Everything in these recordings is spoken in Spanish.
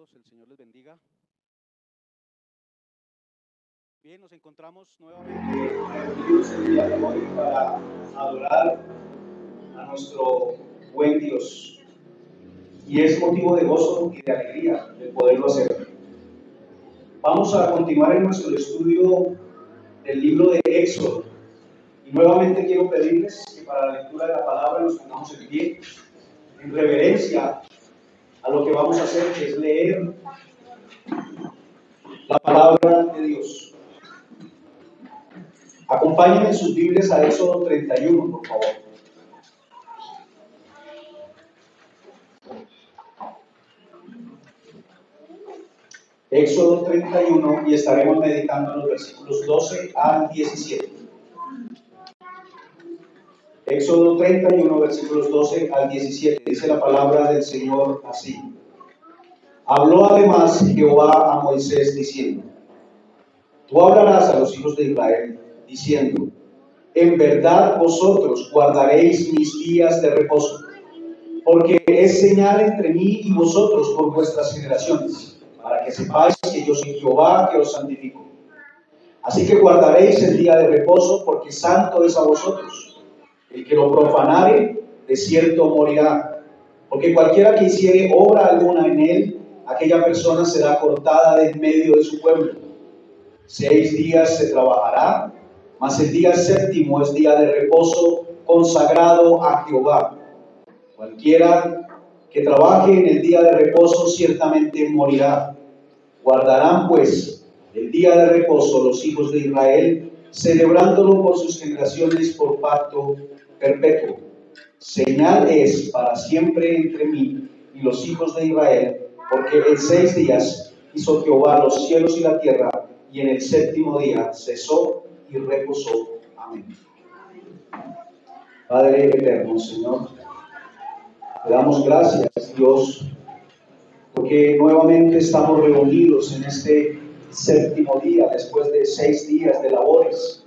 Bienvenidos, el Señor les bendiga. Bien, nos encontramos nuevamente reunidos el día de hoy para adorar a nuestro buen Dios. Y es motivo de gozo y de alegría el poderlo hacer. Vamos a continuar en nuestro estudio del libro de Éxodo. Y nuevamente quiero pedirles que para la lectura de la palabra nos pongamos en pie, en reverencia a lo que vamos a hacer, que es leer la palabra de Dios. Acompáñenme en sus Biblias a Éxodo 31, por favor. Éxodo 31 y estaremos meditando en los versículos 12 al 17. Éxodo 31, versículos 12 al 17. Dice la palabra del Señor así. Habló además Jehová a Moisés diciendo: Tú hablarás a los hijos de Israel, diciendo: En verdad vosotros guardaréis mis días de reposo, porque es señal entre mí y vosotros por vuestras generaciones, para que sepáis que yo soy Jehová que os santifico. Así que guardaréis el día de reposo, porque santo es a vosotros. El que lo profanare, de cierto morirá. Porque cualquiera que hiciere obra alguna en él, aquella persona será cortada de en medio de su pueblo. 6 días se trabajará, mas el día séptimo es día de reposo consagrado a Jehová. Cualquiera que trabaje en el día de reposo ciertamente morirá. Guardarán pues el día de reposo los hijos de Israel, celebrándolo por sus generaciones por pacto perpetuo. Señal es para siempre entre mí y los hijos de Israel, porque en 6 días hizo Jehová los cielos y la tierra, y en el séptimo día cesó y reposó. Amén. Padre eterno, Señor, te damos gracias, Dios, porque nuevamente estamos reunidos en este séptimo día, después de 6 días de labores,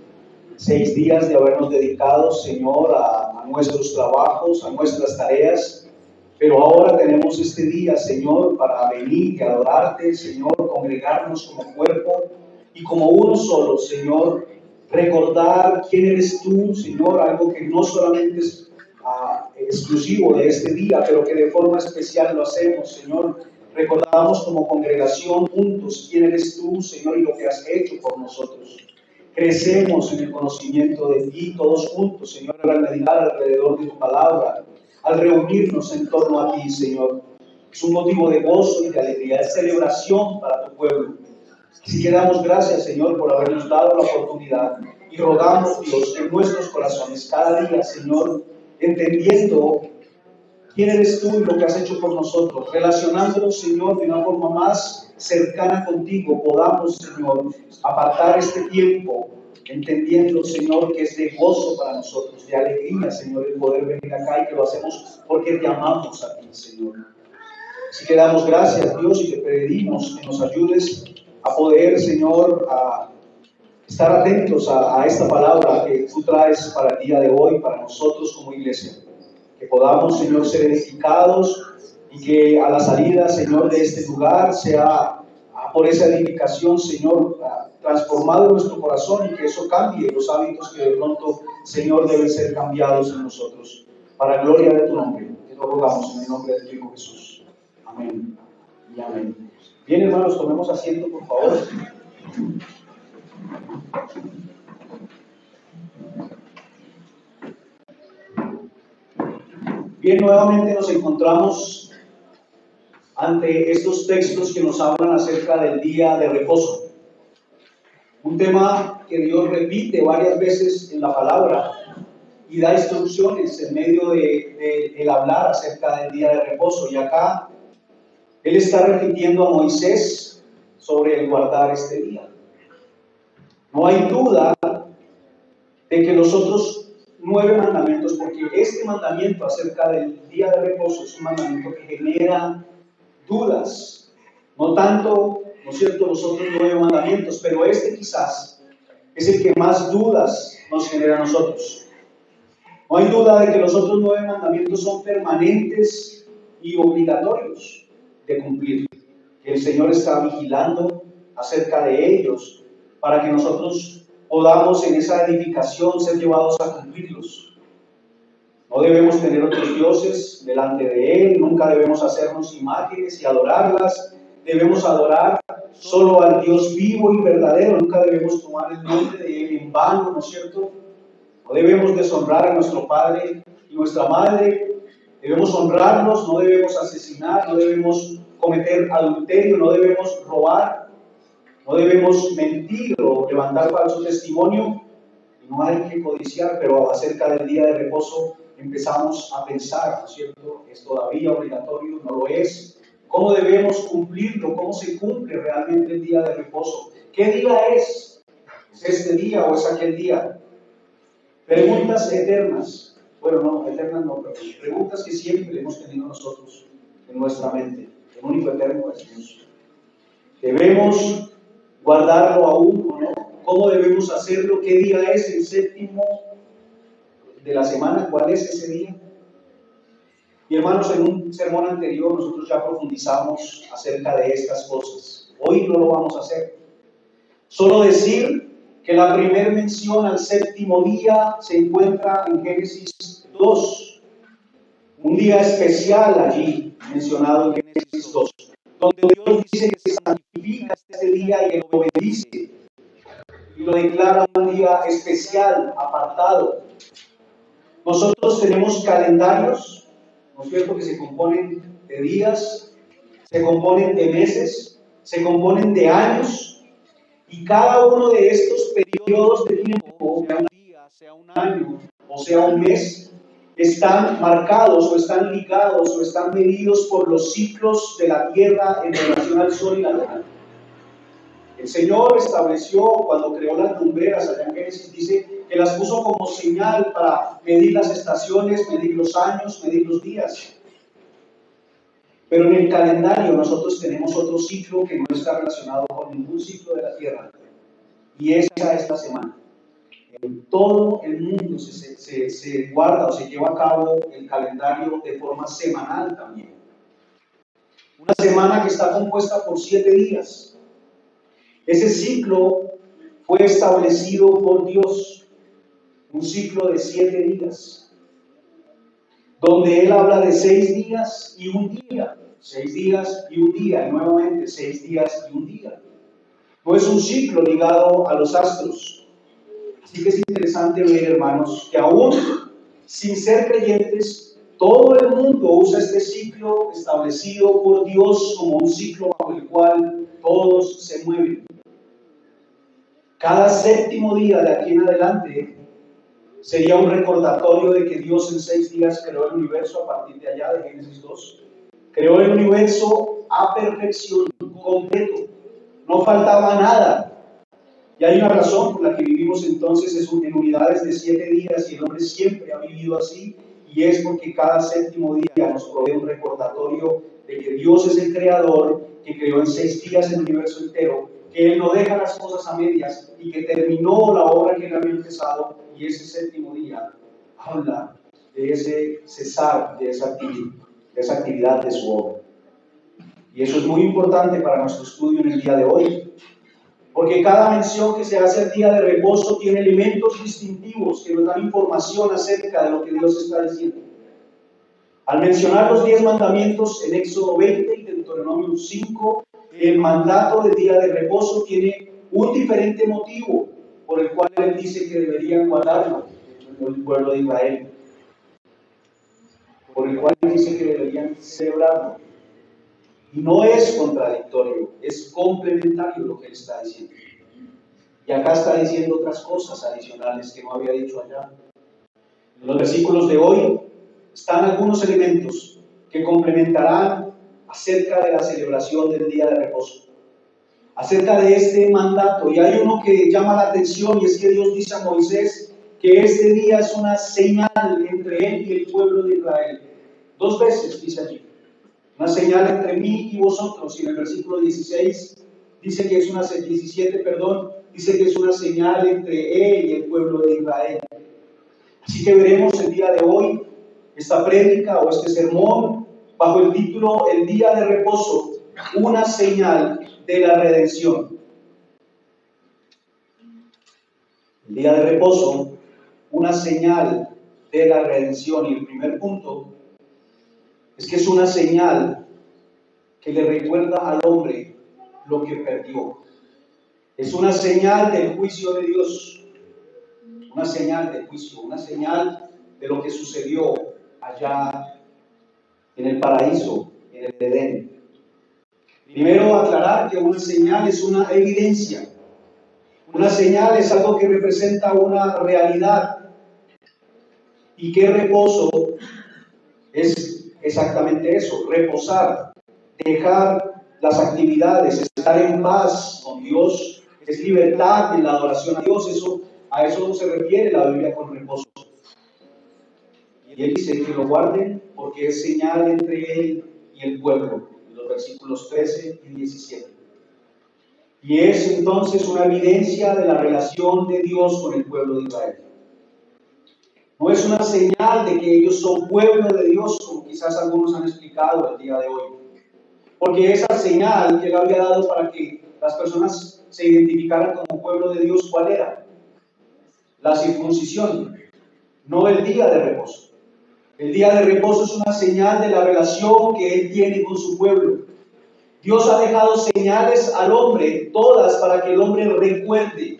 6 días de habernos dedicado, Señor, a nuestros trabajos, a nuestras tareas, pero ahora tenemos este día, Señor, para venir y adorarte, Señor, congregarnos como cuerpo y como uno solo, Señor, recordar quién eres tú, Señor, algo que no solamente es exclusivo de este día, pero que de forma especial lo hacemos, Señor. Recordamos como congregación juntos quién eres tú, Señor, y lo que has hecho por nosotros. Crecemos en el conocimiento de ti todos juntos, Señor, al meditar alrededor de tu palabra, al reunirnos en torno a ti, Señor. Es un motivo de gozo y de alegría, de celebración para tu pueblo. Así que damos gracias, Señor, por habernos dado la oportunidad y rogamos, Dios, en nuestros corazones cada día, Señor, entendiendo quién eres tú y lo que has hecho por nosotros, relacionándonos, Señor, de una forma más cercana contigo, podamos, Señor, apartar este tiempo, entendiendo, Señor, que es de gozo para nosotros, de alegría, Señor, el poder venir acá y que lo hacemos porque te amamos a ti, Señor. Así que damos gracias, Dios, y te pedimos que nos ayudes a poder, Señor, a estar atentos a esta palabra que tú traes para el día de hoy, para nosotros como iglesia. Que podamos, Señor, ser edificados y que a la salida, Señor, de este lugar sea por esa edificación, Señor, transformado nuestro corazón y que eso cambie los hábitos que de pronto, Señor, deben ser cambiados en nosotros. Para gloria de tu nombre, te lo rogamos en el nombre de tu Hijo Jesús. Amén y amén. Bien, hermanos, tomemos asiento, por favor. Bien, nuevamente nos encontramos ante estos textos que nos hablan acerca del día de reposo. Un tema que Dios repite varias veces en la palabra y da instrucciones en medio del hablar acerca del día de reposo. Y acá Él está repitiendo a Moisés sobre el guardar este día. No hay duda de que los otros 9 mandamientos, porque este mandamiento acerca del día de reposo es un mandamiento que genera dudas, no tanto, ¿no es cierto?, los otros 9 mandamientos, pero este quizás es el que más dudas nos genera a nosotros. No hay duda de que los otros 9 mandamientos son permanentes y obligatorios de cumplir, que El Señor está vigilando acerca de ellos para que nosotros podamos en esa edificación ser llevados a cumplirlos. No debemos tener otros dioses delante de Él, nunca debemos hacernos imágenes y adorarlas. Debemos adorar solo al Dios vivo y verdadero, nunca debemos tomar el nombre de Él en vano, ¿no es cierto? No debemos deshonrar a nuestro Padre y nuestra Madre, debemos honrarlos, no debemos asesinar, no debemos cometer adulterio, no debemos robar, no debemos mentir o levantar falso testimonio, y no hay que codiciar, pero acerca del día de reposo empezamos a pensar, ¿no es cierto? ¿Es todavía obligatorio? ¿No lo es? ¿Cómo debemos cumplirlo? ¿Cómo se cumple realmente el día de reposo? ¿Qué día es? ¿Es este día o es aquel día? Preguntas eternas. Bueno, no, eternas no, pero preguntas que siempre hemos tenido nosotros en nuestra mente. El único eterno es Dios. ¿Debemos guardarlo aún o no? ¿Cómo debemos hacerlo? ¿Qué día es el séptimo de la semana? ¿Cuál es ese día? Y hermanos, en un sermón anterior nosotros ya profundizamos acerca de estas cosas. Hoy no lo vamos a hacer. Solo decir que la primera mención al séptimo día se encuentra en Génesis 2. Un día especial allí mencionado en Génesis 2, donde Dios dice que santifica este día y lo bendice. Y lo declara un día especial, apartado. Nosotros tenemos calendarios, ¿no es cierto?, que se componen de días, se componen de meses, se componen de años, y cada uno de estos periodos de tiempo, sea un día, sea un año o sea un mes, están marcados o están ligados o están medidos por los ciclos de la Tierra en relación al Sol y la Luna. El Señor estableció, cuando creó las lumbreras, allá en Génesis dice que las puso como señal para medir las estaciones, medir los años, medir los días. Pero en el calendario nosotros tenemos otro ciclo que no está relacionado con ningún ciclo de la Tierra. Y esa es la semana. En todo el mundo se guarda o se lleva a cabo el calendario de forma semanal también. Una semana que está compuesta por 7 días. Ese ciclo fue establecido por Dios, un ciclo de 7 días, donde Él habla de 6 días y un día, 6 días y un día, y nuevamente 6 días y un día. No es un ciclo ligado a los astros. Así que es interesante ver, hermanos, que aún sin ser creyentes, todo el mundo usa este ciclo establecido por Dios como un ciclo bajo el cual todos se mueven. Cada séptimo día de aquí en adelante sería un recordatorio de que Dios en 6 días creó el universo a partir de allá de Génesis 2. Creó el universo a perfección, completo. No faltaba nada. Y hay una razón por la que vivimos entonces en unidades de 7 días y el hombre siempre ha vivido así, y es porque cada séptimo día nos provee un recordatorio de que Dios es el creador, que creó en 6 días el universo entero, que Él no deja las cosas a medias y que terminó la obra que Él había empezado, y ese séptimo día habla de ese cesar de esa actividad de su obra. Y eso es muy importante para nuestro estudio en el día de hoy, porque cada mención que se hace al día de reposo tiene elementos distintivos que nos dan información acerca de lo que Dios está diciendo. Al mencionar los 10 mandamientos en Éxodo 20 y Deuteronomio 5, el mandato del día de reposo tiene un diferente motivo por el cual Él dice que deberían guardarlo el pueblo de Israel, por el cual Él dice que deberían celebrarlo. Y no es contradictorio, es complementario lo que Él está diciendo. Y acá está diciendo otras cosas adicionales que no había dicho allá. En los versículos de hoy están algunos elementos que complementarán acerca de la celebración del día de reposo, acerca de este mandato. Y hay uno que llama la atención, y es que Dios dice a Moisés que este día es una señal entre él y el pueblo de Israel. 2 veces dice allí, una señal entre mí y vosotros. Y en el versículo 16 dice que es una, 17, dice que es una señal entre él y el pueblo de Israel. Así que veremos el día de hoy esta prédica o este sermón bajo el título El día de reposo, una señal de la redención. El día de reposo, una señal de la redención. Y el primer punto es que es una señal que le recuerda al hombre lo que perdió. Es una señal del juicio de Dios, una señal de juicio, una señal de lo que sucedió allá en el paraíso, en el Edén. Primero, aclarar que una señal es una evidencia. Una señal es algo que representa una realidad. Y que reposo es exactamente eso, reposar, dejar las actividades, estar en paz con Dios, es libertad en la adoración a Dios. A eso se refiere la Biblia con reposo. Y él dice que lo guarden porque es señal entre él y el pueblo, en los versículos 13 y 17. Y es entonces una evidencia de la relación de Dios con el pueblo de Israel. No es una señal de que ellos son pueblo de Dios, como quizás algunos han explicado el día de hoy. Porque esa señal que él había dado para que las personas se identificaran como pueblo de Dios, ¿cuál era? La circuncisión, no el día de reposo. El día de reposo es una señal de la relación que él tiene con su pueblo. Dios ha dejado señales al hombre, todas para que el hombre recuerde,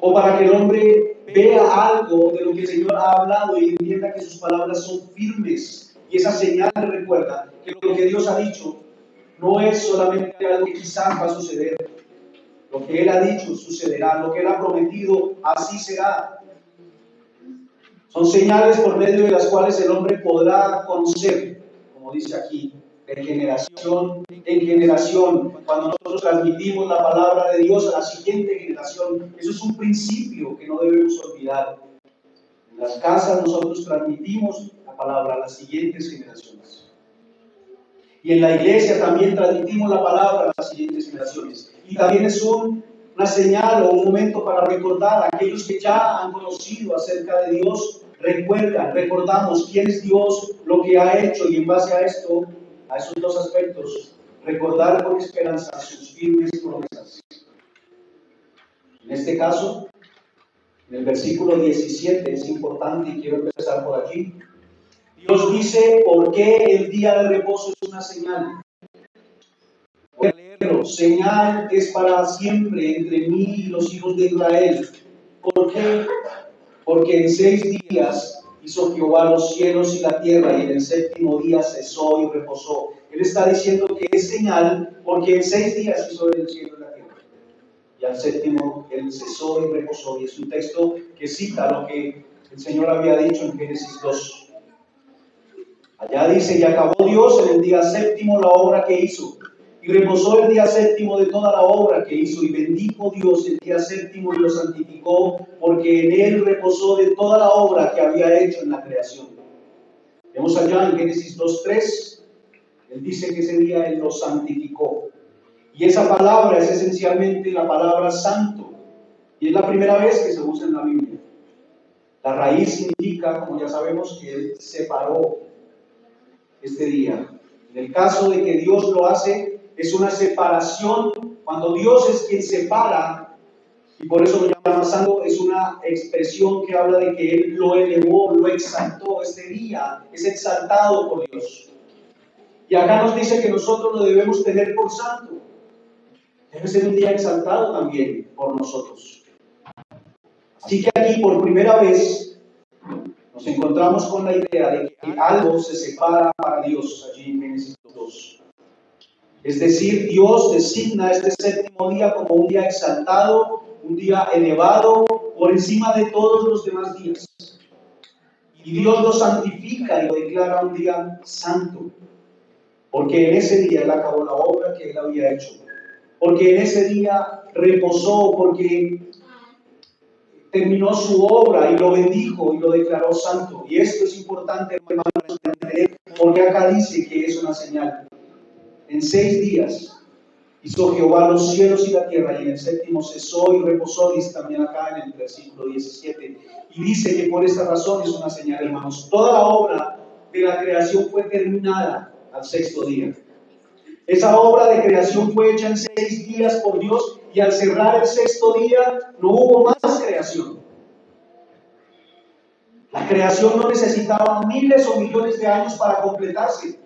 o para que el hombre vea algo de lo que el Señor ha hablado y entienda que sus palabras son firmes. Y esa señal le recuerda que lo que Dios ha dicho no es solamente algo que quizás va a suceder. Lo que Él ha dicho sucederá, lo que Él ha prometido así será. Son señales por medio de las cuales el hombre podrá conocer, como dice aquí, de generación en generación. Cuando nosotros transmitimos la palabra de Dios a la siguiente generación, eso es un principio que no debemos olvidar. En las casas nosotros transmitimos la palabra a las siguientes generaciones. Y en la iglesia también transmitimos la palabra a las siguientes generaciones. Y también es una señal o un momento para recordar a aquellos que ya han conocido acerca de Dios. Recordamos quién es Dios, lo que ha hecho, y en base a esto, a esos dos aspectos, recordar con esperanza sus firmes promesas. En este caso, en el versículo 17 es importante y quiero empezar por aquí. Dios dice por qué el día de reposo es una señal. Voy a leerlo. Señal es para siempre entre mí y los hijos de Israel. ¿Por qué? Porque en 6 días hizo Jehová los cielos y la tierra, y en el séptimo día cesó y reposó. Él está diciendo que es señal porque en 6 días hizo el cielo y la tierra. Y al séptimo él cesó y reposó. Y es un texto que cita lo que el Señor había dicho en Génesis 2. Allá dice, y acabó Dios en el día séptimo la obra que hizo, y reposó el día séptimo de toda la obra que hizo, y bendijo Dios el día séptimo y lo santificó, porque en él reposó de toda la obra que había hecho en la creación. Vemos allá en Génesis 2:3, él dice que ese día él lo santificó. Y esa palabra es esencialmente la palabra santo, y es la primera vez que se usa en la Biblia. La raíz significa, como ya sabemos, que él separó este día. En el caso de que Dios lo hace, es una separación. Cuando Dios es quien separa, y por eso lo llama santo, es una expresión que habla de que Él lo elevó, lo exaltó. Este día es exaltado por Dios. Y acá nos dice que nosotros lo debemos tener por santo. Debe ser un día exaltado también por nosotros. Así que aquí, por primera vez, nos encontramos con la idea de que algo se separa para Dios allí en Génesis 2. Es decir, Dios designa este séptimo día como un día exaltado, un día elevado por encima de todos los demás días. Y Dios lo santifica y lo declara un día santo, porque en ese día Él acabó la obra que Él había hecho. Porque en ese día reposó, porque terminó su obra y lo bendijo y lo declaró santo. Y esto es importante, hermanos, porque acá dice que es una señal. En 6 días hizo Jehová los cielos y la tierra, y en el séptimo cesó y reposó, dice también acá en el versículo 17. Y dice que por esta razón es una señal, hermanos. Toda la obra de la creación fue terminada al 6.º día. Esa obra de creación fue hecha en 6 días por Dios y al cerrar el sexto día no hubo más creación. La creación no necesitaba miles o millones de años para completarse.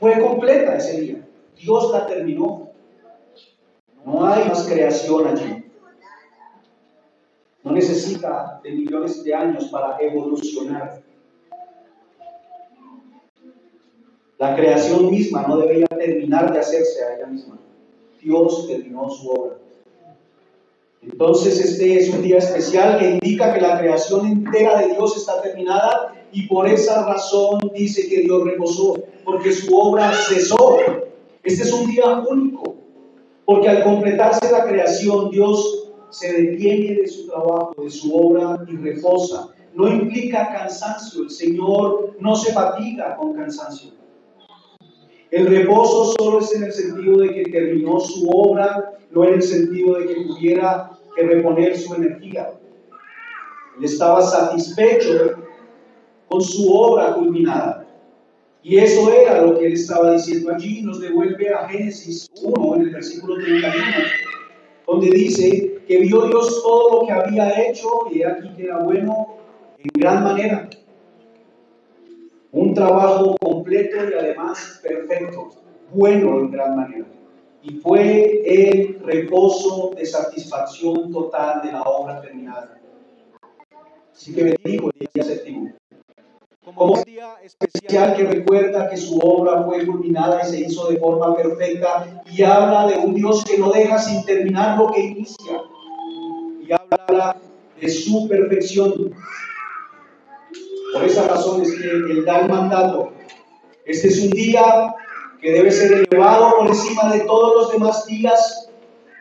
Fue completa ese día. Dios la terminó. No hay más creación allí. No necesita de millones de años para evolucionar. La creación misma no debería terminar de hacerse a ella misma. Dios terminó su obra. Entonces este es un día especial que indica que la creación entera de Dios está terminada y por esa razón dice que Dios reposó, porque su obra cesó. Este es un día único, porque al completarse la creación Dios se detiene de su trabajo, de su obra y reposa. No implica cansancio, el Señor no se fatiga con cansancio. El reposo solo es en el sentido de que terminó su obra, no en el sentido de que tuviera que reponer su energía. Él estaba satisfecho con su obra culminada. Y eso era lo que él estaba diciendo allí. Nos devuelve a Génesis 1, en el versículo 31, donde dice que vio Dios todo lo que había hecho y aquí que era bueno en gran manera. Un trabajo completo y además perfecto, bueno en gran manera. Y fue el reposo de satisfacción total de la obra terminada. Así que bendigo el día séptimo. Como un día especial que recuerda que su obra fue culminada y se hizo de forma perfecta y habla de un Dios que no deja sin terminar lo que inicia. Y habla de su perfección. Por esa razón es que Él da el mandato. Este es un día que debe ser elevado por encima de todos los demás días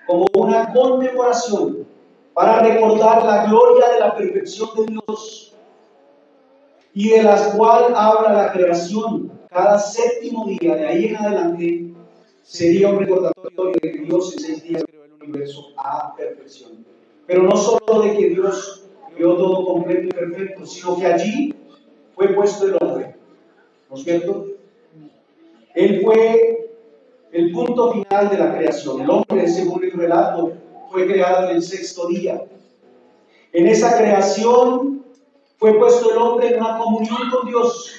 como una conmemoración para recordar la gloria de la perfección de Dios y de la cual habla la creación. Cada séptimo día, de ahí en adelante, sería un recordatorio de que Dios en 6 días creó el universo a perfección. Pero no solo de que Dios creó todo completo y perfecto, sino que allí fue puesto el hombre. ¿No es cierto? Él fue el punto final de la creación. El hombre, según el relato, fue creado en el sexto día. En esa creación fue puesto el hombre en una comunión con Dios.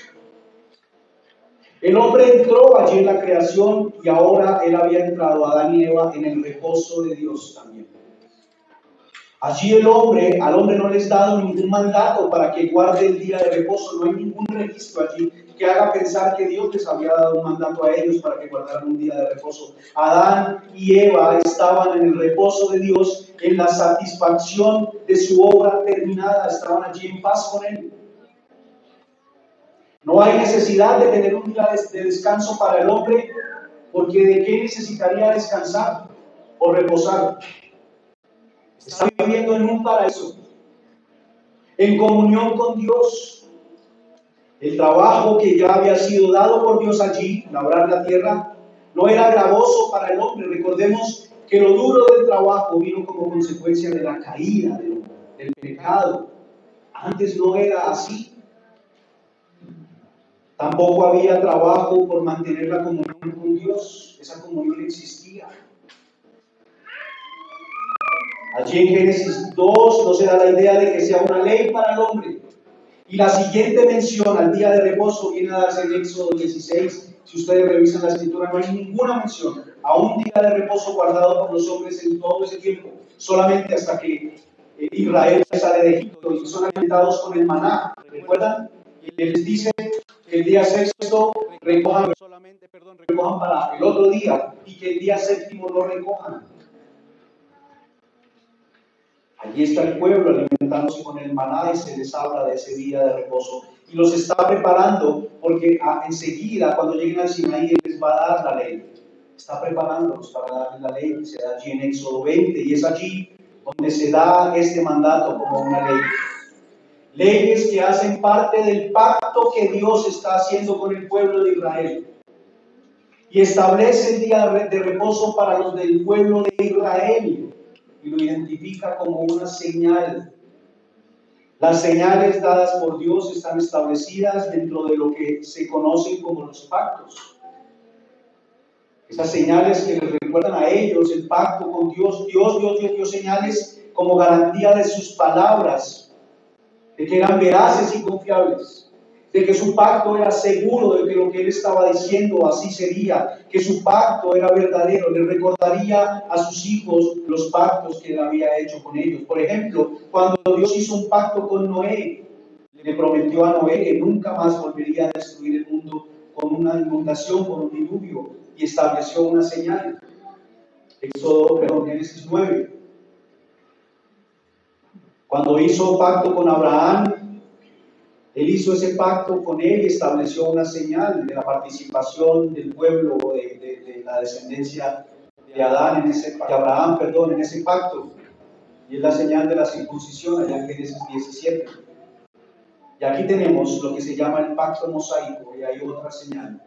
El hombre entró allí en la creación y ahora él había entrado, Adán y Eva, en el reposo de Dios también. Allí al hombre no les ha dado ningún mandato para que guarde el día de reposo. No hay ningún registro allí que haga pensar que Dios les había dado un mandato a ellos para que guardaran un día de reposo. Adán y Eva estaban en el reposo de Dios, en la satisfacción de su obra terminada. Estaban allí en paz con Él. No hay necesidad de tener un día de descanso para el hombre, porque ¿de qué necesitaría descansar o reposar? Está viviendo en un paraíso, en comunión con Dios. El trabajo que ya había sido dado por Dios allí, labrar la tierra, no era gravoso para el hombre. Recordemos que lo duro del trabajo vino como consecuencia de la caída, del pecado. Antes no era así. Tampoco había trabajo por mantener la comunión con Dios. Esa comunión existía. Allí en Génesis 2 no se da la idea de que sea una ley para el hombre. Y la siguiente mención al día de reposo viene a darse en Éxodo 16. Si ustedes revisan la escritura, no hay ninguna mención a un día de reposo guardado por los hombres en todo ese tiempo, solamente hasta que Israel sale de Egipto y son alimentados con el maná. ¿Recuerdan? Y él les dice que el día sexto recojan para el otro día y que el día séptimo no recojan. Allí está el pueblo alimentándose con el maná y se les habla de ese día de reposo. Y los está preparando porque enseguida, cuando lleguen al Sinaí, Él les va a dar la ley. Está preparándolos para darles la ley que se da allí en Éxodo 20. Y es allí donde se da este mandato como una ley. Leyes que hacen parte del pacto que Dios está haciendo con el pueblo de Israel. Y establece el día de reposo para los del pueblo de Israel. Y lo identifica como una señal. Las señales dadas por Dios están establecidas dentro de lo que se conocen como los pactos. Esas señales que les recuerdan a ellos el pacto con Dios. Dios dio señales como garantía de sus palabras, de que eran veraces y confiables, de que su pacto era seguro, de que lo que él estaba diciendo así sería, que su pacto era verdadero. Le recordaría a sus hijos los pactos que él había hecho con ellos. Por ejemplo, cuando Dios hizo un pacto con Noé, le prometió a Noé que nunca más volvería a destruir el mundo con una inundación, con un diluvio, y estableció una señal. Génesis 9. Cuando hizo pacto con Abraham, él hizo ese pacto con él y estableció una señal de la participación del pueblo, de la descendencia de Abraham en ese pacto. Y es la señal de la circuncisión allá en Génesis 17. Y aquí tenemos lo que se llama el pacto mosaico, y hay otra señal.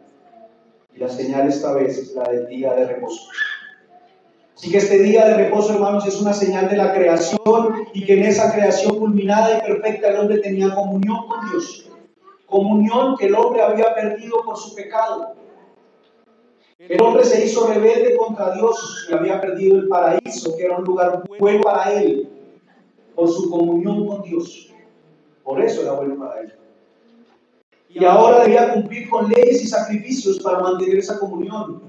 Y la señal esta vez es la del día de reposo. Así que este día de reposo, hermanos, es una señal de la creación, y que en esa creación culminada y perfecta el hombre tenía comunión con Dios. Comunión que el hombre había perdido por su pecado. El hombre se hizo rebelde contra Dios y había perdido el paraíso, que era un lugar bueno para él, por su comunión con Dios. Por eso era bueno para él. Y ahora debía cumplir con leyes y sacrificios para mantener esa comunión.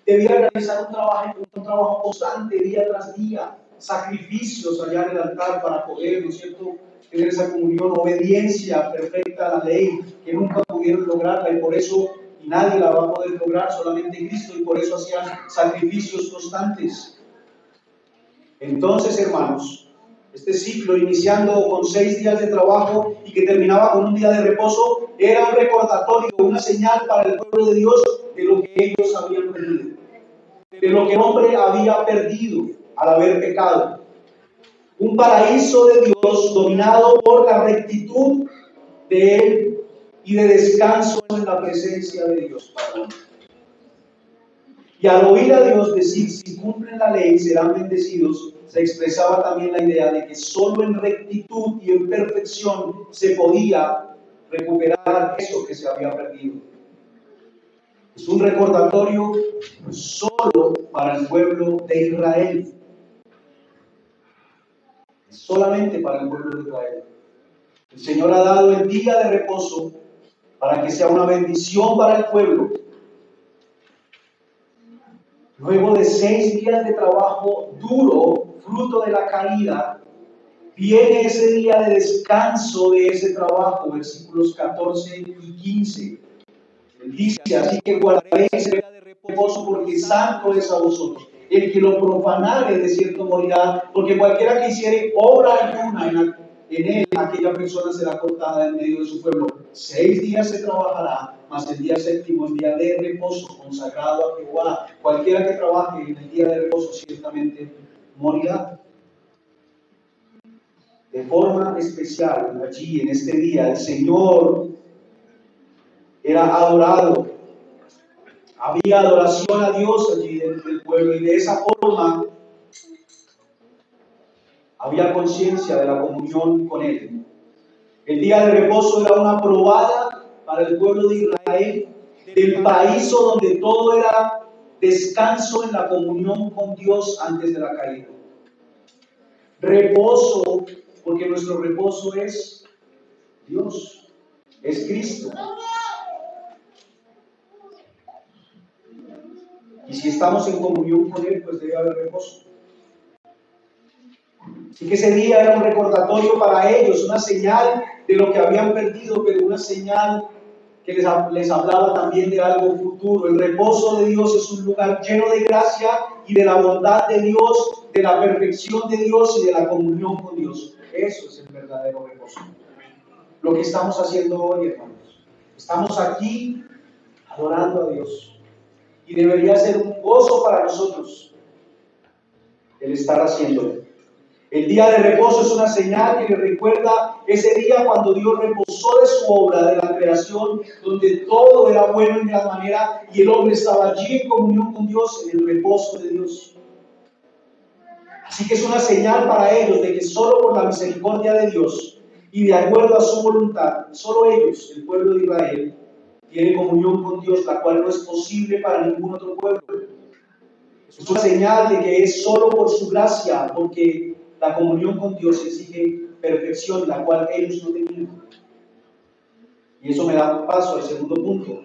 Debía realizar un trabajo constante día tras día, sacrificios allá en el altar para poder, ¿no es cierto?, tener esa comunión, obediencia perfecta a la ley, que nunca pudieron lograrla, y por eso, y nadie la va a poder lograr, solamente Cristo, y por eso hacían sacrificios constantes. Entonces, hermanos, este ciclo, iniciando con 6 días de trabajo y que terminaba con un día de reposo, era un recordatorio, una señal para el pueblo de Dios de lo que ellos habían perdido, de lo que el hombre había perdido al haber pecado. Un paraíso de Dios dominado por la rectitud de Él y de descanso en la presencia de Dios para el hombre. Y al oír a Dios decir, si cumplen la ley serán bendecidos, se expresaba también la idea de que solo en rectitud y en perfección se podía recuperar eso que se había perdido. Es un recordatorio solo para el pueblo de Israel. Es solamente para el pueblo de Israel. El Señor ha dado el día de reposo para que sea una bendición para el pueblo. Luego de 6 días de trabajo duro, fruto de la caída, viene ese día de descanso de ese trabajo, versículos 14 y 15. Él dice, así que guardaréis el día de reposo porque santo es a vosotros. El que lo profanare de cierto morirá, porque cualquiera que hiciere obra alguna en él, aquella persona será cortada en medio de su pueblo. 6 días se trabajará, mas el día séptimo es día de reposo, consagrado a Jehová. Cualquiera que trabaje en el día de reposo ciertamente morirá. De forma especial, allí en este día, el Señor era adorado. Había adoración a Dios allí dentro del pueblo, y de esa forma había conciencia de la comunión con Él. El día de reposo era una probada para el pueblo de Israel, del país donde todo era descanso en la comunión con Dios antes de la caída. Reposo, porque nuestro reposo es Dios, es Cristo. Y si estamos en comunión con Él, pues debe haber reposo. Así que ese día era un recordatorio para ellos, una señal de lo que habían perdido, pero una señal que les hablaba también de algo futuro. El reposo de Dios es un lugar lleno de gracia y de la bondad de Dios, de la perfección de Dios y de la comunión con Dios. Eso es el verdadero reposo. Lo que estamos haciendo hoy, hermanos. Estamos aquí adorando a Dios. Y debería ser un gozo para nosotros el estar haciéndolo. El día de reposo es una señal que le recuerda ese día cuando Dios reposó de su obra de la creación, donde todo era bueno en gran manera y el hombre estaba allí en comunión con Dios, en el reposo de Dios. Así que es una señal para ellos de que solo por la misericordia de Dios y de acuerdo a su voluntad, solo ellos, el pueblo de Israel, tienen comunión con Dios, la cual no es posible para ningún otro pueblo. Es una señal de que es solo por su gracia, porque la comunión con Dios exige perfección, la cual ellos no tenían. Y eso me da paso al segundo punto.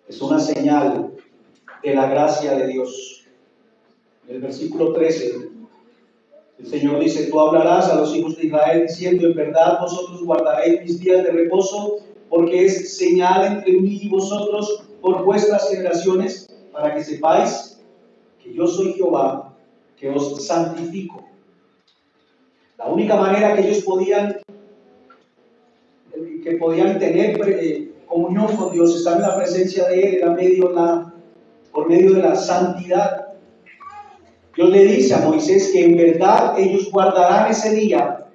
Es una señal de la gracia de Dios. En el versículo 13, el Señor dice: tú hablarás a los hijos de Israel diciendo: en verdad vosotros guardaréis mis días de reposo, porque es señal entre mí y vosotros por vuestras generaciones, para que sepáis que yo soy Jehová, que os santifico. La única manera que ellos podían tener comunión con Dios, estar en la presencia de Él, era por medio de la santidad. Dios le dice a Moisés que en verdad ellos guardarán ese día,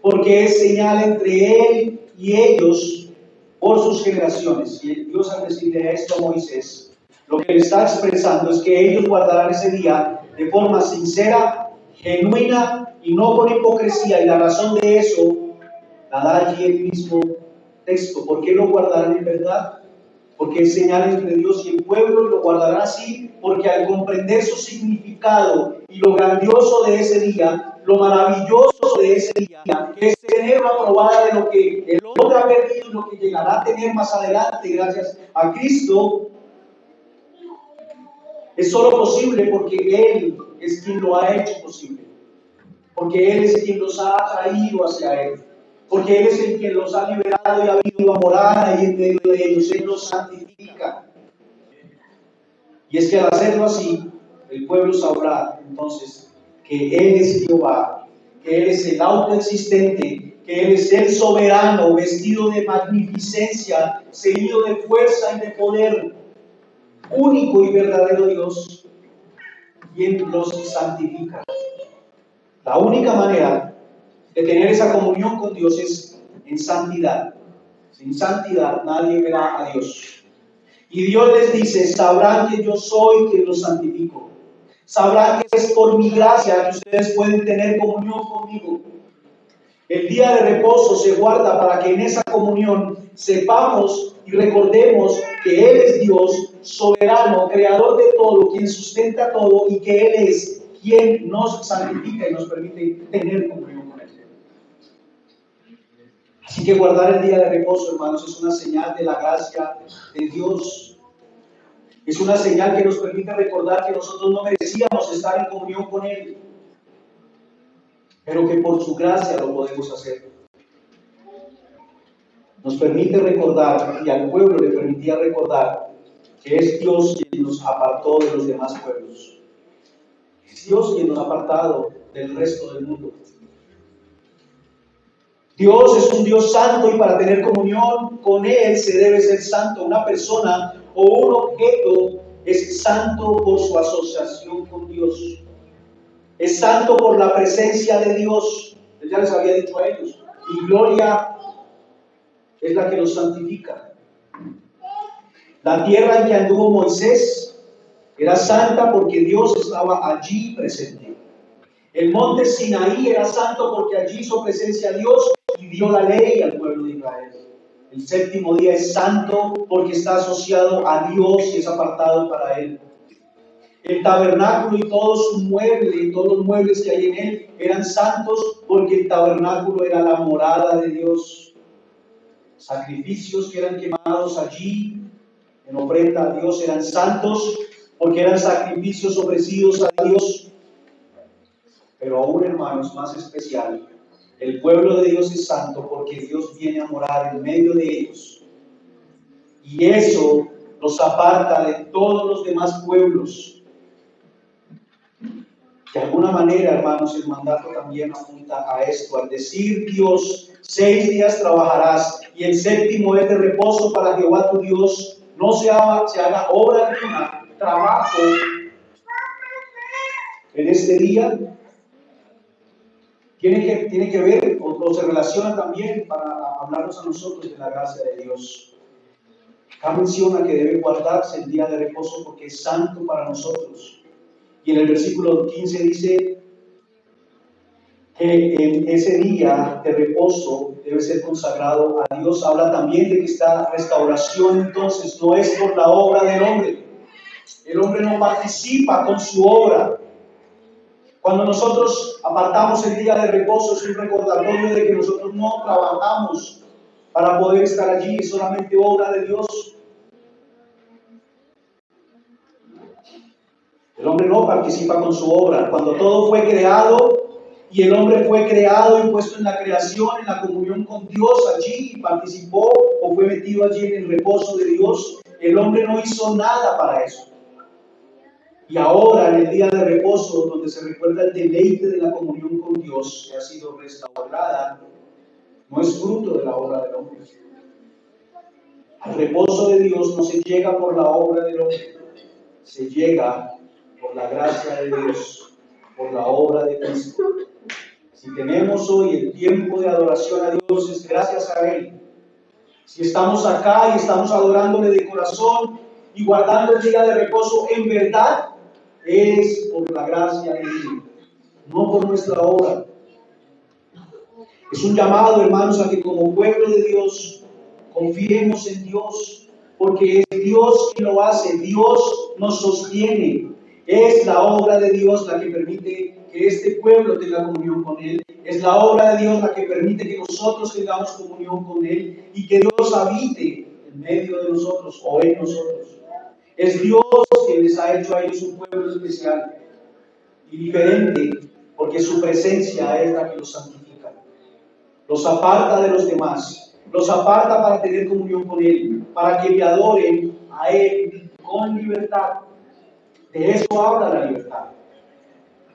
porque es señal entre Él y ellos por sus generaciones. Y Dios, al decirle esto a Moisés, lo que le está expresando es que ellos guardarán ese día de forma sincera, genuina y no con hipocresía. Y la razón de eso la da allí el mismo texto. ¿Por qué lo guardarán en verdad? Porque es señal entre Dios y el pueblo, y lo guardarán así porque al comprender su significado y lo grandioso de ese día, lo maravilloso de ese día, que es tener una probada de lo que el hombre ha perdido y lo que llegará a tener más adelante gracias a Cristo, es solo posible porque Él es quien lo ha hecho posible, porque Él es quien los ha atraído hacia Él, porque Él es el que los ha liberado y ha venido a morar ahí en medio de ellos. Él los santifica. Y es que al hacerlo así, el pueblo sabrá entonces que Él es Jehová, que Él es el autoexistente, que Él es el soberano, vestido de magnificencia, ceñido de fuerza y de poder, único y verdadero Dios, quien los santifica. La única manera de tener esa comunión con Dios es en santidad. Sin santidad nadie verá a Dios. Y Dios les dice: sabrán que yo soy quien los santifico. Sabrán que es por mi gracia que ustedes pueden tener comunión conmigo. El día de reposo se guarda para que en esa comunión sepamos y recordemos que Él es Dios, soberano, creador de todo, quien sustenta todo, y que Él es quien nos santifica y nos permite tener comunión con Él. Así que guardar el día de reposo, hermanos, es una señal de la gracia de Dios. Es una señal que nos permite recordar que nosotros no merecíamos estar en comunión con Él, pero que por su gracia lo podemos hacer. Nos permite recordar, y al pueblo le permitía recordar, que es Dios quien nos apartó de los demás pueblos. Es Dios quien nos ha apartado del resto del mundo. Dios es un Dios santo, y para tener comunión con Él se debe ser santo. Una persona o un objeto es santo por su asociación con Dios. Es santo por la presencia de Dios. Ya les había dicho a ellos. Y gloria es la que los santifica. La tierra en que anduvo Moisés era santa porque Dios estaba allí presente. El monte Sinaí era santo porque allí hizo presencia Dios y dio la ley al pueblo de Israel. El séptimo día es santo porque está asociado a Dios y es apartado para Él. El tabernáculo y todo su mueble y todos los muebles que hay en él eran santos porque el tabernáculo era la morada de Dios. Sacrificios que eran quemados allí en ofrenda a Dios eran santos porque eran sacrificios ofrecidos a Dios. Pero aún, hermanos, más especial, el pueblo de Dios es santo porque Dios viene a morar en medio de ellos. Y eso los aparta de todos los demás pueblos. De alguna manera, hermanos, el mandato también apunta a esto. Al decir Dios: 6 días trabajarás y el séptimo es de reposo para Jehová tu Dios, no se haga obra alguna, trabajo en este día. Tiene que ver o se relaciona también para hablarnos a nosotros de la gracia de Dios. Acá menciona que debe guardarse el día de reposo porque es santo para nosotros. Y en el versículo 15 dice: que en ese día de reposo debe ser consagrado a Dios. Habla también de que esta restauración entonces no es por la obra del hombre. El hombre no participa con su obra. Cuando nosotros apartamos el día de reposo es un recordatorio de que nosotros no trabajamos para poder estar allí, es solamente obra de Dios. El hombre no participa con su obra. Cuando todo fue creado y el hombre fue creado y puesto en la creación, en la comunión con Dios allí, y participó o fue metido allí en el reposo de Dios, el hombre no hizo nada para eso. Y ahora, en el día de reposo, donde se recuerda el deleite de la comunión con Dios, que ha sido restaurada, no es fruto de la obra del hombre. Al reposo de Dios no se llega por la obra del hombre, se llega por la gracia de Dios, por la obra de Cristo. Si tenemos hoy el tiempo de adoración a Dios, es gracias a Él. Si estamos acá y estamos adorándole de corazón y guardando el día de reposo en verdad, es por la gracia de Él, no por nuestra obra. Es un llamado, hermanos, a que como pueblo de Dios confiemos en Dios, porque es Dios quien lo hace, Dios nos sostiene. Es la obra de Dios la que permite que este pueblo tenga comunión con Él. Es la obra de Dios la que permite que nosotros tengamos comunión con Él y que Dios habite en medio de nosotros o en nosotros. Es Dios quien les ha hecho a ellos un pueblo especial y diferente, porque su presencia es la que los santifica. Los aparta de los demás, los aparta para tener comunión con Él, para que le adoren a Él con libertad. De eso habla la libertad.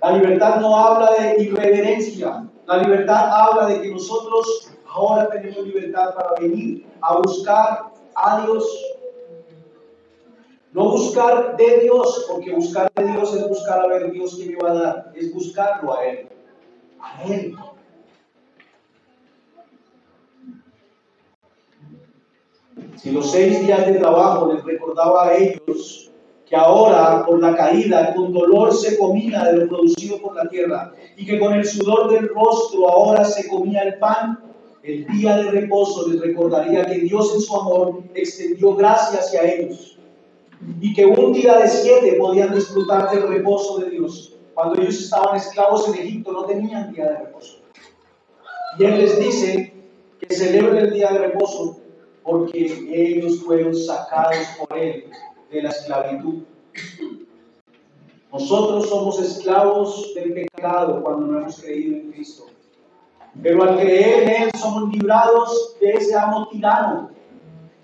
La libertad no habla de irreverencia, la libertad habla de que nosotros ahora tenemos libertad para venir a buscar a Dios. No buscar de Dios, porque buscar de Dios es buscar a ver Dios que me va a dar, es buscarlo a Él. A Él. Si los 6 días de trabajo les recordaba a ellos que ahora, por la caída, con dolor se comía de lo producido por la tierra, y que con el sudor del rostro ahora se comía el pan, el día de reposo les recordaría que Dios en su amor extendió gracia hacia ellos, y que un día de 7 podían disfrutar del reposo de Dios. Cuando ellos estaban esclavos en Egipto no tenían día de reposo. Y Él les dice que celebren el día de reposo porque ellos fueron sacados por Él de la esclavitud. Nosotros somos esclavos del pecado cuando no hemos creído en Cristo. Pero al creer en Él somos librados de ese amo tirano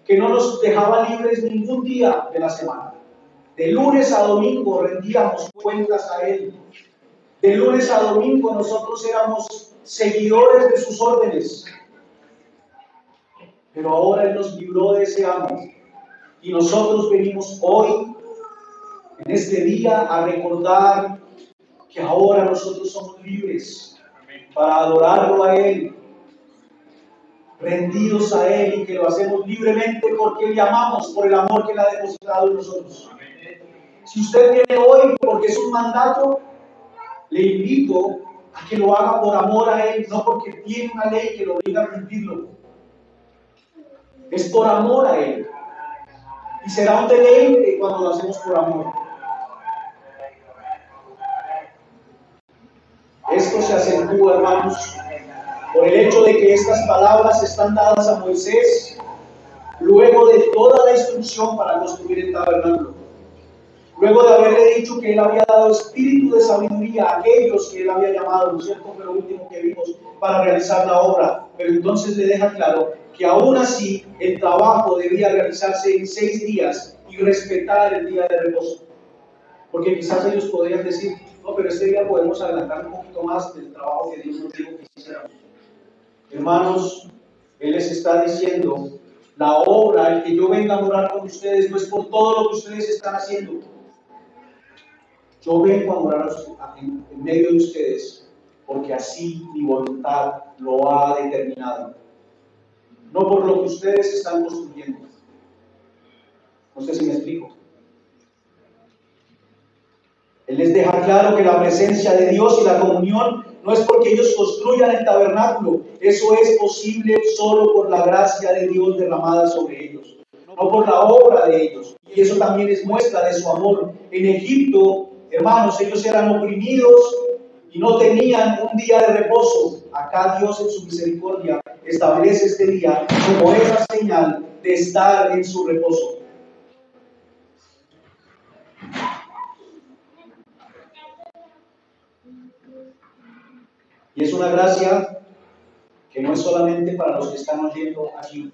que no nos dejaba libres ningún día de la semana. De lunes a domingo rendíamos cuentas a Él. De lunes a domingo nosotros éramos seguidores de sus órdenes. Pero ahora Él nos libró de ese amo. Y nosotros venimos hoy, en este día, a recordar que ahora nosotros somos libres para adorarlo a Él, rendidos a Él, y que lo hacemos libremente porque le amamos, por el amor que Él ha depositado en nosotros. Si usted viene hoy porque es un mandato, le invito a que lo haga por amor a Él, no porque tiene una ley que lo obliga a cumplirlo. Es por amor a Él. Y será un deleite cuando lo hacemos por amor. Esto se acentúa, hermanos, por el hecho de que estas palabras están dadas a Moisés luego de toda la instrucción para construir el tabernáculo. Luego de haberle dicho que Él había dado espíritu de sabiduría a aquellos que Él había llamado, ¿no es cierto? Fue lo último que vimos para realizar la obra. Pero entonces le deja claro que aún así el trabajo debía realizarse en 6 días y respetar el día de reposo. Porque quizás ellos podrían decir, no, pero este día podemos adelantar un poquito más del trabajo que Dios nos dijo que hiciéramos. Hermanos, Él les está diciendo, la obra, el que yo venga a morar con ustedes, no es por todo lo que ustedes están haciendo. Yo vengo a morar en medio de ustedes, porque así mi voluntad lo ha determinado. No por lo que ustedes están construyendo. No sé si me explico. Él les deja claro que la presencia de Dios y la comunión no es porque ellos construyan el tabernáculo, eso es posible solo por la gracia de Dios derramada sobre ellos, no por la obra de ellos. Y eso también es muestra de su amor. En Egipto, hermanos, ellos eran oprimidos y no tenían un día de reposo. Acá Dios en su misericordia establece este día como esa señal de estar en su reposo. Y es una gracia que no es solamente para los que están oyendo allí,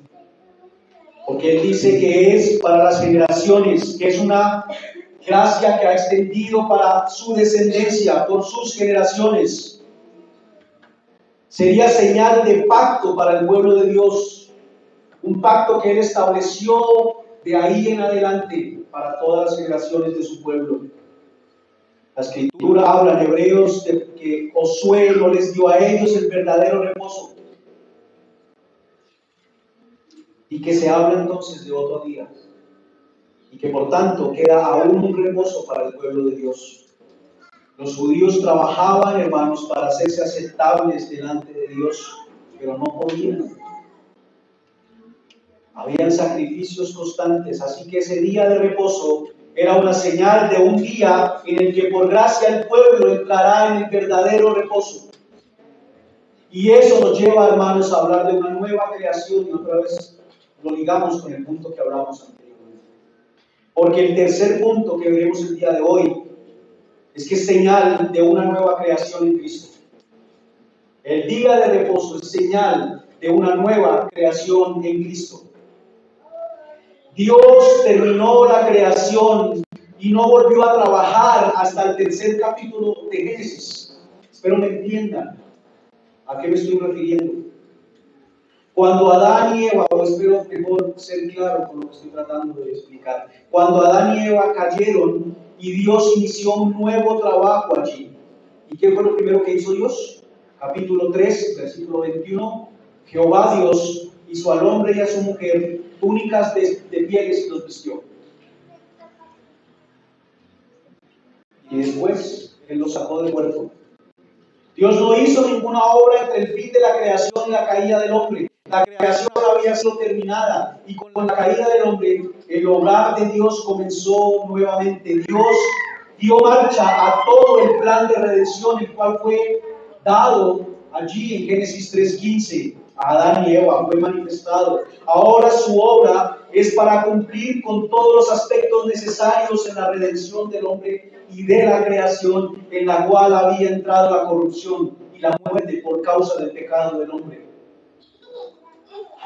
porque Él dice que es para las generaciones, que es una gracia que ha extendido para su descendencia, por sus generaciones. Sería señal de pacto para el pueblo de Dios, un pacto que Él estableció de ahí en adelante para todas las generaciones de su pueblo. La Escritura habla en Hebreos de que Josué no les dio a ellos el verdadero reposo. Y que se habla entonces de otro día. Y que por tanto queda aún un reposo para el pueblo de Dios. Los judíos trabajaban, hermanos, para hacerse aceptables delante de Dios, pero no podían. Habían sacrificios constantes, así que ese día de reposo era una señal de un día en el que por gracia el pueblo entrará en el verdadero reposo. Y eso nos lleva, hermanos, a hablar de una nueva creación, y otra vez lo ligamos con el punto que hablamos anteriormente. Porque el tercer punto que veremos el día de hoy es que es señal de una nueva creación en Cristo. El día de reposo es señal de una nueva creación en Cristo. Dios terminó la creación y no volvió a trabajar hasta el tercer capítulo de Génesis. Espero me entiendan a qué me estoy refiriendo. Cuando Adán y Eva, o espero mejor ser claro con lo que estoy tratando de explicar, cuando Adán y Eva cayeron y Dios inició un nuevo trabajo allí. ¿Y qué fue lo primero que hizo Dios? Capítulo 3, versículo 21. Jehová Dios hizo al hombre y a su mujer túnicas de pieles y los vistió. Y después Él los sacó del huerto. Dios no hizo ninguna obra entre el fin de la creación y la caída del hombre. La creación había sido terminada y con la caída del hombre el obrar de Dios comenzó nuevamente. Dios dio marcha a todo el plan de redención, el cual fue dado allí en Génesis 3:15. A Adán y Eva fue manifestado. Ahora su obra es para cumplir con todos los aspectos necesarios en la redención del hombre y de la creación, en la cual había entrado la corrupción y la muerte por causa del pecado del hombre.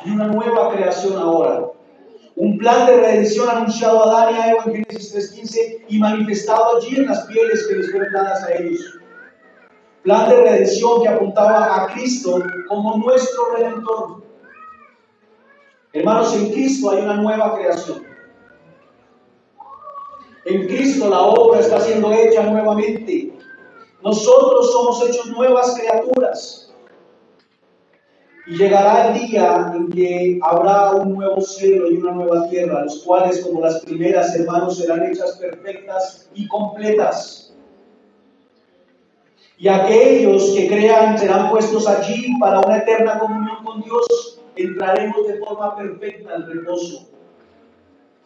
Hay una nueva creación ahora. Un plan de redención anunciado a Adán y a Eva en Génesis 3:15 y manifestado allí en las pieles que les fueron dadas a ellos. Plan de redención que apuntaba a Cristo como nuestro Redentor. Hermanos, en Cristo hay una nueva creación. En Cristo la obra está siendo hecha nuevamente. Nosotros somos hechos nuevas criaturas. Y llegará el día en que habrá un nuevo cielo y una nueva tierra, los cuales, como las primeras, hermanos, serán hechas perfectas y completas. Y aquellos que crean serán puestos allí para una eterna comunión con Dios. Entraremos de forma perfecta al reposo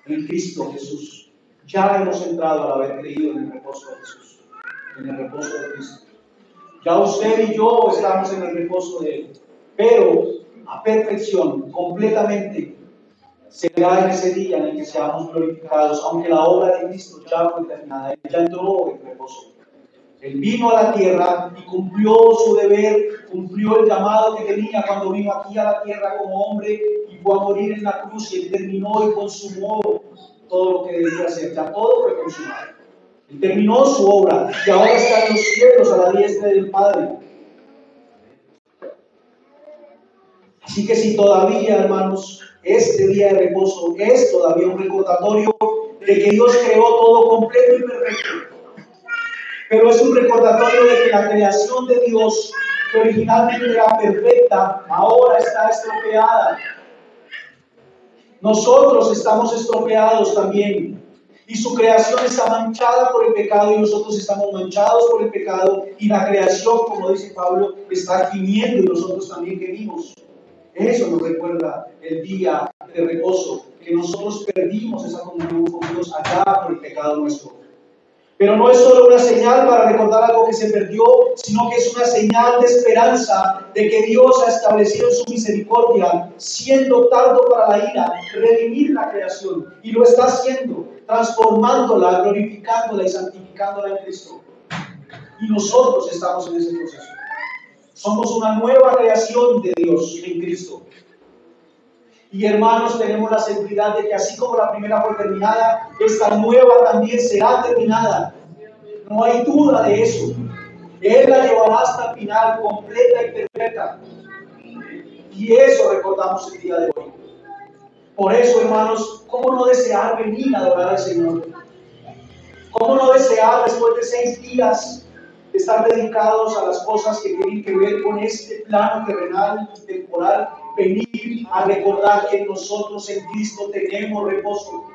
en Cristo Jesús. Ya hemos entrado al haber creído en el reposo de Jesús, en el reposo de Cristo. Ya usted y yo estamos en el reposo de Él, pero a perfección, completamente, será en ese día en el que seamos glorificados, aunque la obra de Cristo ya fue terminada, Él ya entró en reposo. Él vino a la tierra y cumplió su deber, cumplió el llamado que tenía cuando vino aquí a la tierra como hombre y fue a morir en la cruz, y Él terminó y consumó todo lo que debía hacer. Ya todo fue consumado. Él terminó su obra y ahora está en los cielos a la diestra del Padre. Así que si todavía, hermanos, este día de reposo es todavía un recordatorio de que Dios creó todo completo y perfecto. Pero es un recordatorio de que la creación de Dios, que originalmente era perfecta, ahora está estropeada. Nosotros estamos estropeados también. Y su creación está manchada por el pecado y nosotros estamos manchados por el pecado y la creación, como dice Pablo, está gimiendo y nosotros también gemimos. Eso nos recuerda el día de reposo, que nosotros perdimos esa comunión con Dios allá por el pecado nuestro. Pero no es solo una señal para recordar algo que se perdió, sino que es una señal de esperanza de que Dios ha establecido en su misericordia, siendo tardo para la ira, redimir la creación. Y lo está haciendo, transformándola, glorificándola y santificándola en Cristo. Y nosotros estamos en ese proceso. Somos una nueva creación de Dios en Cristo. Y hermanos, tenemos la seguridad de que así como la primera fue terminada, esta nueva también será terminada. No hay duda de eso. Él la llevará hasta el final, completa y perfecta. Y eso recordamos el día de hoy. Por eso, hermanos, ¿cómo no desear venir a adorar al Señor? ¿Cómo no desear, después de 6 días, estar dedicados a las cosas que tienen que ver con este plano terrenal y temporal, venir a recordar que nosotros en Cristo tenemos reposo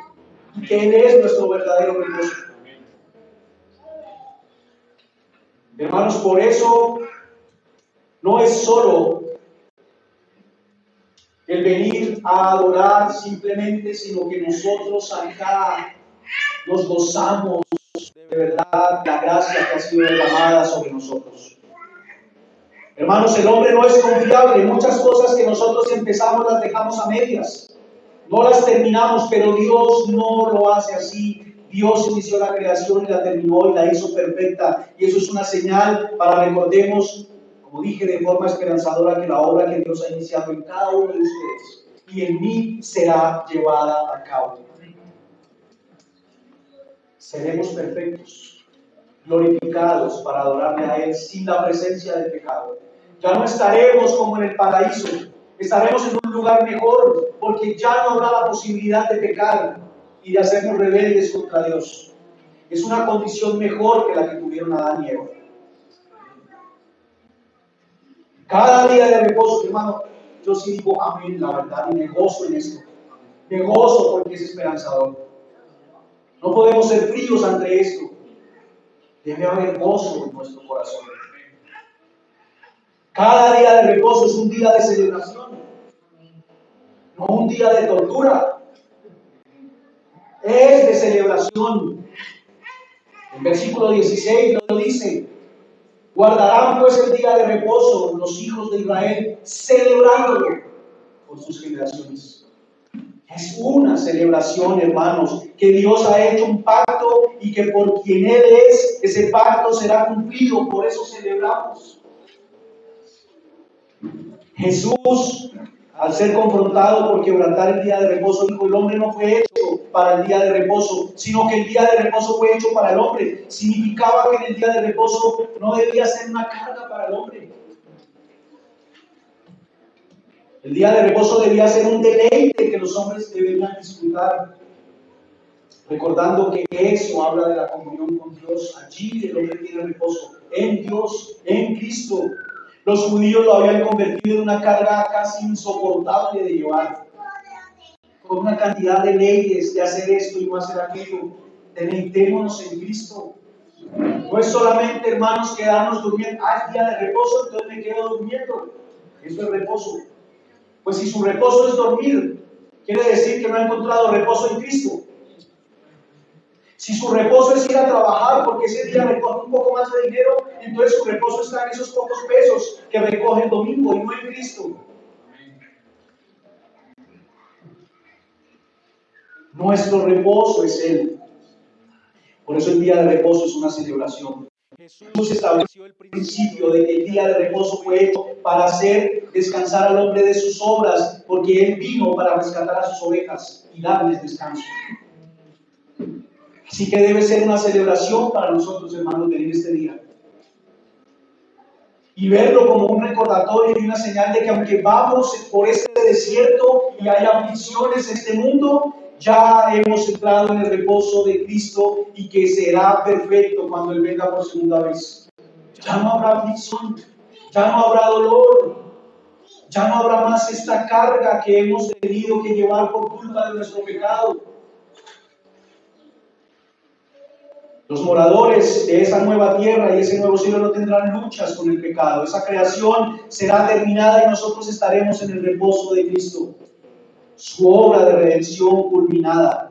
y que Él es nuestro verdadero reposo? Hermanos, por eso no es solo el venir a adorar simplemente, sino que nosotros acá nos gozamos de verdad la gracia que ha sido derramada sobre nosotros. Hermanos, el hombre no es confiable. Muchas cosas que nosotros empezamos las dejamos a medias. No las terminamos, pero Dios no lo hace así. Dios inició la creación y la terminó y la hizo perfecta. Y eso es una señal para recordemos, como dije de forma esperanzadora, que la obra que Dios ha iniciado en cada uno de ustedes y en mí será llevada a cabo. Seremos perfectos, glorificados para adorarle a Él sin la presencia del pecado. Ya no estaremos como en el paraíso, estaremos en un lugar mejor, porque ya no habrá la posibilidad de pecar y de hacernos rebeldes contra Dios. Es una condición mejor que la que tuvieron Adán y Eva. Cada día de reposo, hermano, yo sí digo amén, la verdad, y me gozo en esto. Me gozo porque es esperanzador. No podemos ser fríos ante esto. Debe haber gozo en nuestro corazón. Cada día de reposo es un día de celebración, no un día de tortura. Es de celebración. El versículo 16 lo dice: guardarán pues el día de reposo los hijos de Israel, celebrándolo por sus generaciones. Es una celebración, hermanos, que Dios ha hecho un pacto y que por quien Él es, ese pacto será cumplido. Por eso celebramos. Jesús, al ser confrontado por quebrantar el día de reposo, dijo: el hombre no fue hecho para el día de reposo, sino que el día de reposo fue hecho para el hombre. Significaba que en el día de reposo no debía ser una carga para el hombre. El día de reposo debía ser un deleite que los hombres deberían disfrutar, recordando que eso habla de la comunión con Dios. Allí el hombre tiene reposo, en Dios, en Cristo. Los judíos lo habían convertido en una carga casi insoportable de llevar, con una cantidad de leyes de hacer esto y no hacer aquello. Deleitémonos en Cristo. No es solamente, hermanos, quedarnos durmiendo. Es día de reposo, entonces me quedo durmiendo. Eso es reposo. Pues si su reposo es dormir, quiere decir que no ha encontrado reposo en Cristo. Si su reposo es ir a trabajar porque ese día recoge un poco más de dinero, entonces su reposo está en esos pocos pesos que recoge el domingo y no en Cristo. Nuestro reposo es Él. Por eso el día de reposo es una celebración. Jesús estableció el principio de que el día de reposo fue hecho para hacer descansar al hombre de sus obras, porque Él vino para rescatar a sus ovejas y darles descanso. Así que debe ser una celebración para nosotros, hermanos, venir este día y verlo como un recordatorio y una señal de que aunque vamos por este desierto y hay aflicciones en este mundo, ya hemos entrado en el reposo de Cristo y que será perfecto cuando Él venga por segunda vez. Ya no habrá aflicción, ya no habrá dolor, ya no habrá más esta carga que hemos tenido que llevar por culpa de nuestro pecado. Los moradores de esa nueva tierra y ese nuevo cielo no tendrán luchas con el pecado. Esa creación será terminada y nosotros estaremos en el reposo de Cristo. Su obra de redención culminada.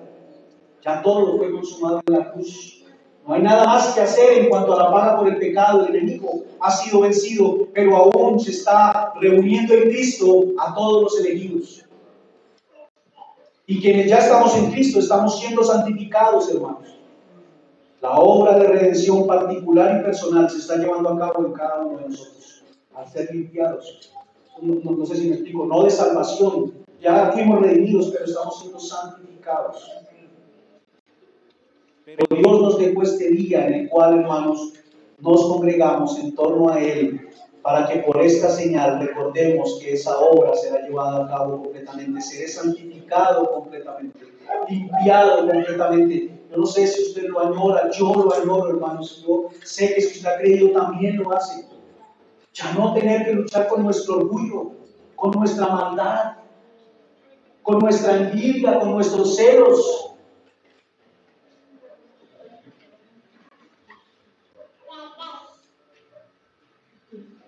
Ya todo fue consumado en la cruz. No hay nada más que hacer en cuanto a la paga por el pecado. El enemigo ha sido vencido, pero aún se está reuniendo en Cristo a todos los elegidos. Y quienes ya estamos en Cristo estamos siendo santificados, hermanos. La obra de redención particular y personal se está llevando a cabo en cada uno de nosotros, al ser limpiados. No sé si me explico, no de salvación. Ya fuimos redimidos, pero estamos siendo santificados. Pero Dios nos dejó este día en el cual, hermanos, nos congregamos en torno a Él, para que por esta señal recordemos que esa obra será llevada a cabo completamente, seré santificado completamente, limpiado completamente. Yo no sé si usted lo añora, yo lo añoro, hermanos. Yo sé que si usted ha creído también lo hace. Ya no tener que luchar con nuestro orgullo, con nuestra maldad, con nuestra envidia, con nuestros celos.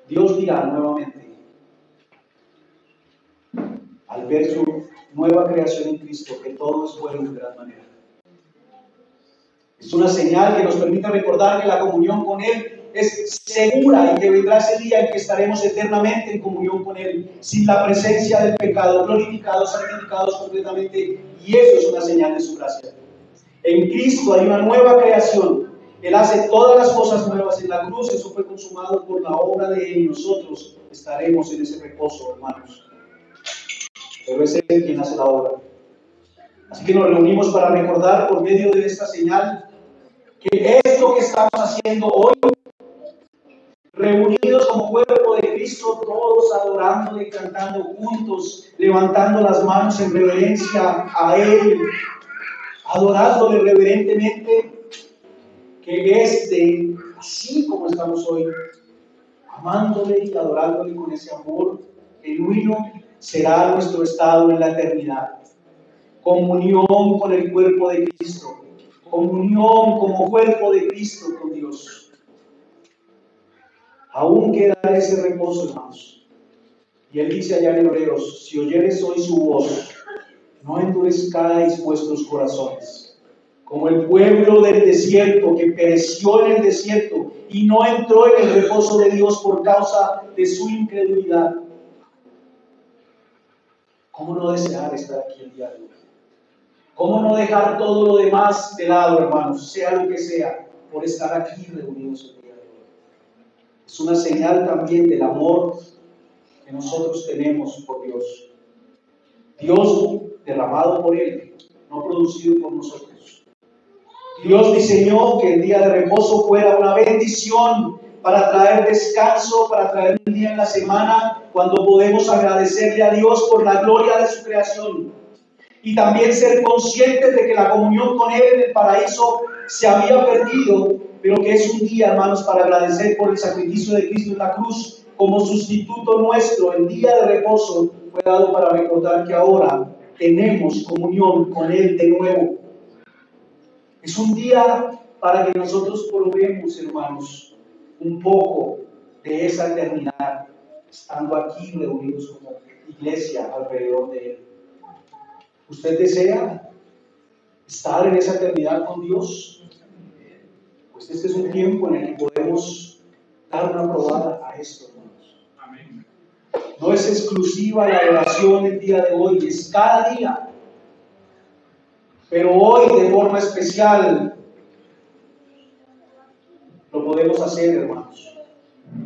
Dios dirá nuevamente, al ver su nueva creación en Cristo, que todo es bueno de gran manera. Es una señal que nos permite recordar que la comunión con Él es segura y que vendrá ese día en que estaremos eternamente en comunión con Él, sin la presencia del pecado, glorificados, santificados completamente, y eso es una señal de su gracia. En Cristo hay una nueva creación. Él hace todas las cosas nuevas en la cruz, eso fue consumado por la obra de Él y nosotros estaremos en ese reposo, hermanos. Pero es Él quien hace la obra. Así que nos reunimos para recordar por medio de esta señal que esto que estamos haciendo hoy, reunidos como cuerpo de Cristo, todos adorando y cantando juntos, levantando las manos en reverencia a Él, adorándole reverentemente, que así como estamos hoy, amándole y adorándole con ese amor genuino, será nuestro estado en la eternidad. Comunión con el cuerpo de Cristo, comunión como cuerpo de Cristo con Dios. Aún queda ese reposo, hermanos. Y Él dice allá en Hebreos, si oyeres hoy su voz, no endurezcáis vuestros corazones, como el pueblo del desierto que pereció en el desierto y no entró en el reposo de Dios por causa de su incredulidad. ¿Cómo no desear estar aquí el día de hoy? ¿Cómo no dejar todo lo demás de lado, hermanos, sea lo que sea, por estar aquí reunidos el día de hoy? Es una señal también del amor que nosotros tenemos por Dios. Dios derramado por Él, no producido por nosotros. Dios diseñó que el día de reposo fuera una bendición para traer descanso, para traer un día en la semana cuando podemos agradecerle a Dios por la gloria de su creación. Y también ser conscientes de que la comunión con Él en el paraíso se había perdido, pero que es un día, hermanos, para agradecer por el sacrificio de Cristo en la cruz como sustituto nuestro. El día de reposo fue dado para recordar que ahora tenemos comunión con Él de nuevo. Es un día para que nosotros probemos, hermanos, un poco de esa eternidad, estando aquí reunidos como iglesia alrededor de Él. ¿Usted desea estar en esa eternidad con Dios? Pues este es un tiempo en el que podemos dar una probada a esto, hermanos. Amén. No es exclusiva la adoración del día de hoy, es cada día. Pero hoy, de forma especial, lo podemos hacer, hermanos.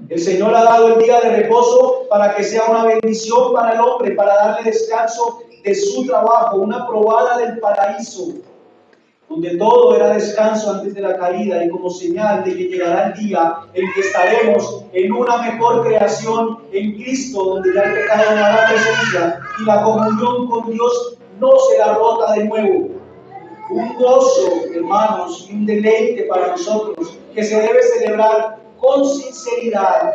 El Señor ha dado el día de reposo para que sea una bendición para el hombre, para darle descanso de su trabajo, una probada del paraíso, donde todo era descanso antes de la caída y como señal de que llegará el día en que estaremos en una mejor creación en Cristo, donde ya el pecado no hará presencia y la comunión con Dios no será rota de nuevo. Un gozo, hermanos, y un deleite para nosotros que se debe celebrar con sinceridad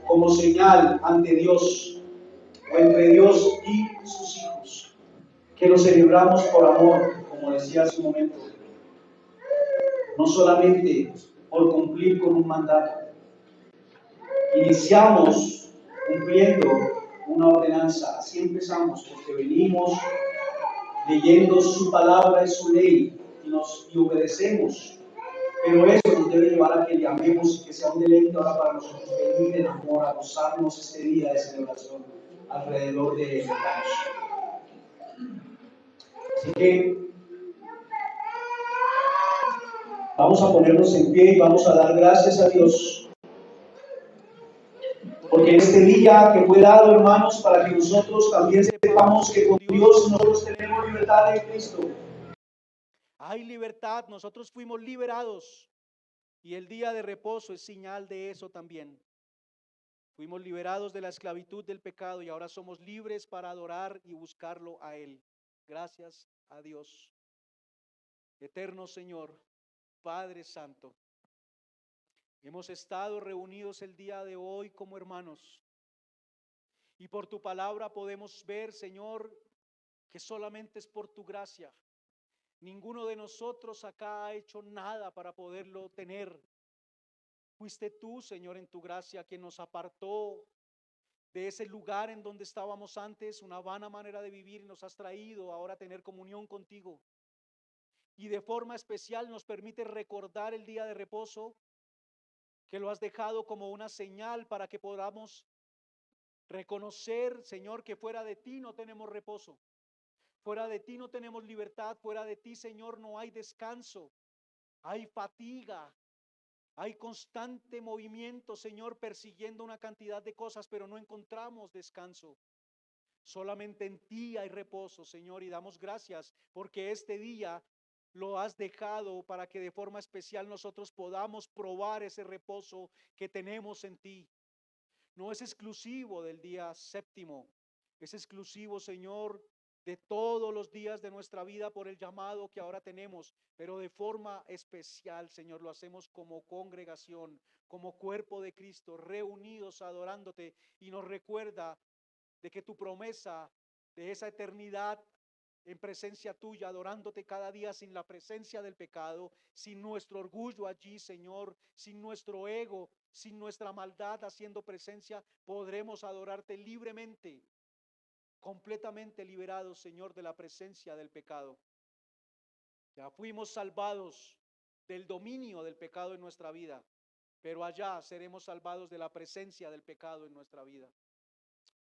como señal ante Dios o entre Dios y sus hijos, que lo celebramos por amor, como decía hace un momento. no solamente por cumplir con un mandato. Iniciamos cumpliendo una ordenanza, así empezamos, porque venimos leyendo su palabra y su ley y obedecemos. Pero eso nos debe llevar a que le amemos y que sea un deleite ahora para nosotros venir en amor, a gozarnos este día de celebración alrededor de él. Así que vamos a ponernos en pie y vamos a dar gracias a Dios. Porque en este día que fue dado, hermanos, para que nosotros también sepamos que con Dios nosotros tenemos libertad en Cristo. Hay libertad, nosotros fuimos liberados y el día de reposo es señal de eso también. Fuimos liberados de la esclavitud del pecado y ahora somos libres para adorar y buscarlo a Él. Gracias a Dios. Eterno Señor, Padre Santo, hemos estado reunidos el día de hoy como hermanos y por tu palabra podemos ver, Señor, que solamente es por tu gracia. Ninguno de nosotros acá ha hecho nada para poderlo tener. Fuiste tú, Señor, en tu gracia, quien nos apartó de ese lugar en donde estábamos antes, una vana manera de vivir, y nos has traído ahora a tener comunión contigo. Y de forma especial nos permite recordar el día de reposo, que lo has dejado como una señal para que podamos reconocer, Señor, que fuera de ti no tenemos reposo. Fuera de ti no tenemos libertad, fuera de ti, Señor, no hay descanso, hay fatiga, hay constante movimiento, Señor, persiguiendo una cantidad de cosas, pero no encontramos descanso. Solamente en ti hay reposo, Señor, y damos gracias porque este día lo has dejado para que de forma especial nosotros podamos probar ese reposo que tenemos en ti. No es exclusivo del día séptimo, es exclusivo, Señor, de todos los días de nuestra vida por el llamado que ahora tenemos, pero de forma especial, Señor, lo hacemos como congregación, como cuerpo de Cristo, reunidos adorándote, y nos recuerda de que tu promesa de esa eternidad en presencia tuya, adorándote cada día sin la presencia del pecado, sin nuestro orgullo allí, Señor, sin nuestro ego, sin nuestra maldad haciendo presencia, podremos adorarte libremente, completamente liberados, Señor, de la presencia del pecado. Ya fuimos salvados del dominio del pecado en nuestra vida, pero allá seremos salvados de la presencia del pecado en nuestra vida.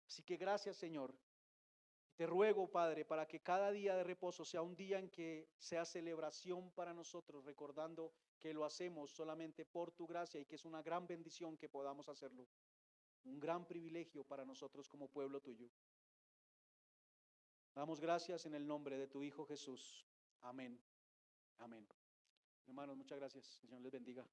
Así que gracias, Señor. Te ruego, Padre, para que cada día de reposo sea un día en que sea celebración para nosotros, recordando que lo hacemos solamente por tu gracia y que es una gran bendición que podamos hacerlo. Un gran privilegio para nosotros como pueblo tuyo. Damos gracias en el nombre de tu Hijo Jesús. Amén. Amén. Hermanos, muchas gracias. El Señor les bendiga.